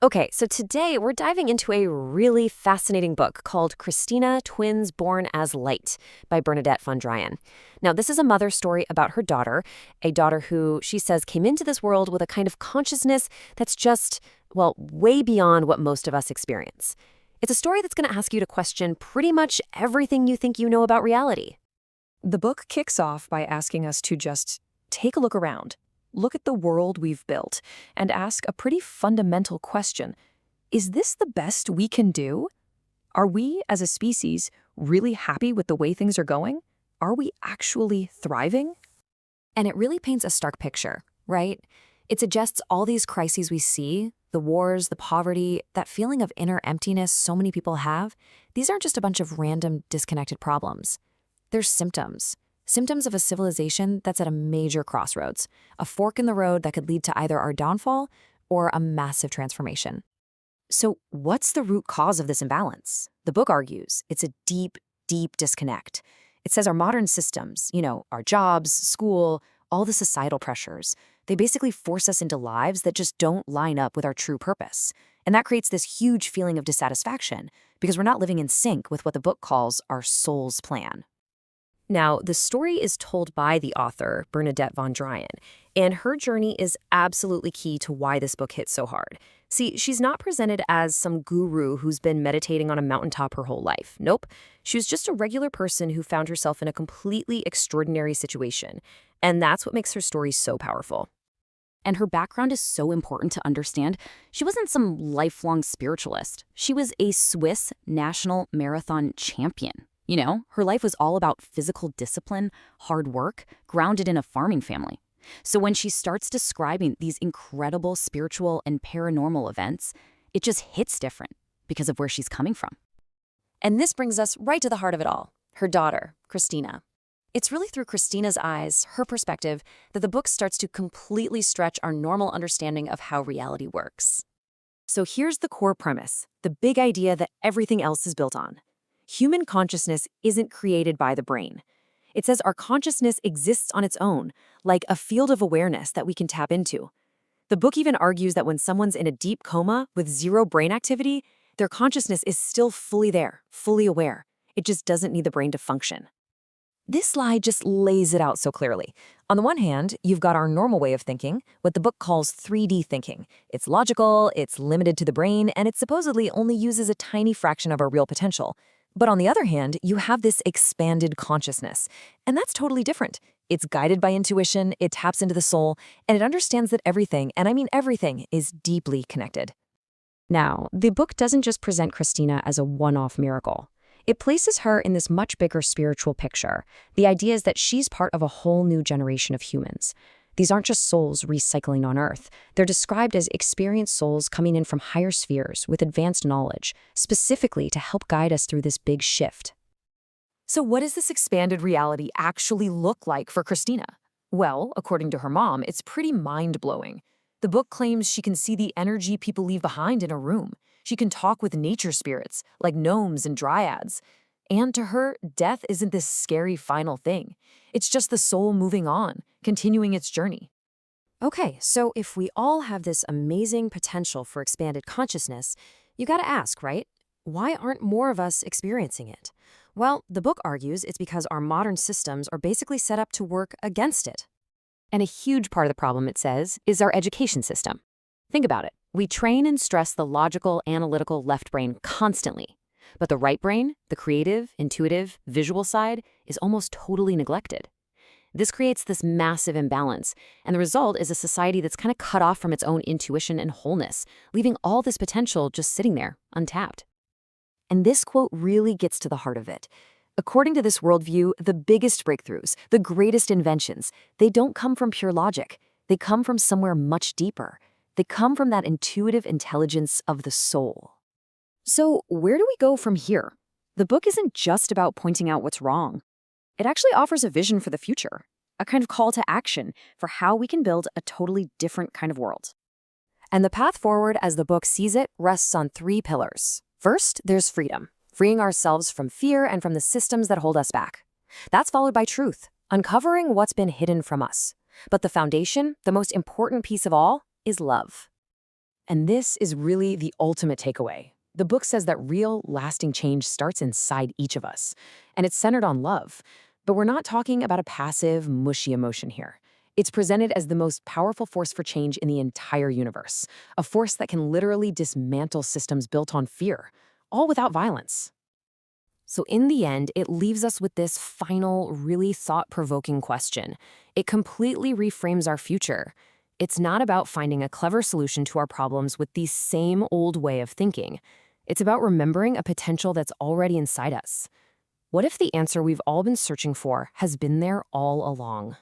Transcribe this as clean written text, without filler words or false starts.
Okay, so today we're diving into a really fascinating book called Christina, Twins Born as Light by Bernadette von Dreien. Now, this is a mother's story about her daughter, a daughter who she says came into this world with a kind of consciousness that's just, well, way beyond what most of us experience. It's a story that's going to ask you to question pretty much everything you think you know about reality. The book kicks off by asking us to just take a look around, look at the world we've built, and ask a pretty fundamental question. Is this the best we can do? Are we, as a species, really happy with the way things are going? Are we actually thriving? And it really paints a stark picture, right? It suggests all these crises we see, the wars, the poverty, that feeling of inner emptiness so many people have, these aren't just a bunch of random, disconnected problems. They're symptoms of a civilization that's at a major crossroads, a fork in the road that could lead to either our downfall or a massive transformation. So what's the root cause of this imbalance? The book argues it's a deep, deep disconnect. It says our modern systems, our jobs, school, all the societal pressures, they basically force us into lives that just don't line up with our true purpose. And that creates this huge feeling of dissatisfaction because we're not living in sync with what the book calls our soul's plan. Now, the story is told by the author, Bernadette von Dreien, and her journey is absolutely key to why this book hits so hard. See, she's not presented as some guru who's been meditating on a mountaintop her whole life. Nope. She was just a regular person who found herself in a completely extraordinary situation. And that's what makes her story so powerful. And her background is so important to understand. She wasn't some lifelong spiritualist. She was a Swiss national marathon champion. Her life was all about physical discipline, hard work, grounded in a farming family. So when she starts describing these incredible spiritual and paranormal events, it just hits different because of where she's coming from. And this brings us right to the heart of it all, her daughter, Christina. It's really through Christina's eyes, her perspective, that the book starts to completely stretch our normal understanding of how reality works. So here's the core premise, the big idea that everything else is built on. Human consciousness isn't created by the brain. It says our consciousness exists on its own, like a field of awareness that we can tap into. The book even argues that when someone's in a deep coma with zero brain activity, their consciousness is still fully there, fully aware. It just doesn't need the brain to function. This slide just lays it out so clearly. On the one hand, you've got our normal way of thinking, what the book calls 3D thinking. It's logical, it's limited to the brain, and it supposedly only uses a tiny fraction of our real potential. But on the other hand, you have this expanded consciousness, and that's totally different. It's guided by intuition, it taps into the soul, and it understands that everything, and I mean everything, is deeply connected. Now, the book doesn't just present Christina as a one-off miracle. It places her in this much bigger spiritual picture. The idea is that she's part of a whole new generation of humans. These aren't just souls recycling on Earth. They're described as experienced souls coming in from higher spheres with advanced knowledge, specifically to help guide us through this big shift. So what does this expanded reality actually look like for Christina? Well, according to her mom, it's pretty mind-blowing. The book claims she can see the energy people leave behind in a room. She can talk with nature spirits, like gnomes and dryads. And to her, death isn't this scary final thing. It's just the soul moving on, continuing its journey. Okay, so if we all have this amazing potential for expanded consciousness, you gotta ask, right? Why aren't more of us experiencing it? Well, the book argues it's because our modern systems are basically set up to work against it. And a huge part of the problem, it says, is our education system. Think about it. We train and stress the logical, analytical left brain constantly. But the right brain, the creative, intuitive, visual side, is almost totally neglected. This creates this massive imbalance, and the result is a society that's kind of cut off from its own intuition and wholeness, leaving all this potential just sitting there, untapped. And this quote really gets to the heart of it. According to this worldview, the biggest breakthroughs, the greatest inventions, they don't come from pure logic. They come from somewhere much deeper. They come from that intuitive intelligence of the soul. So where do we go from here? The book isn't just about pointing out what's wrong. It actually offers a vision for the future, a kind of call to action for how we can build a totally different kind of world. And the path forward, as the book sees it, rests on 3 pillars. First, there's freedom, freeing ourselves from fear and from the systems that hold us back. That's followed by truth, uncovering what's been hidden from us. But the foundation, the most important piece of all, is love. And this is really the ultimate takeaway. The book says that real, lasting change starts inside each of us, and it's centered on love. But we're not talking about a passive, mushy emotion here. It's presented as the most powerful force for change in the entire universe, a force that can literally dismantle systems built on fear, all without violence. So in the end, it leaves us with this final, really thought-provoking question. It completely reframes our future. It's not about finding a clever solution to our problems with the same old way of thinking. It's about remembering a potential that's already inside us. What if the answer we've all been searching for has been there all along?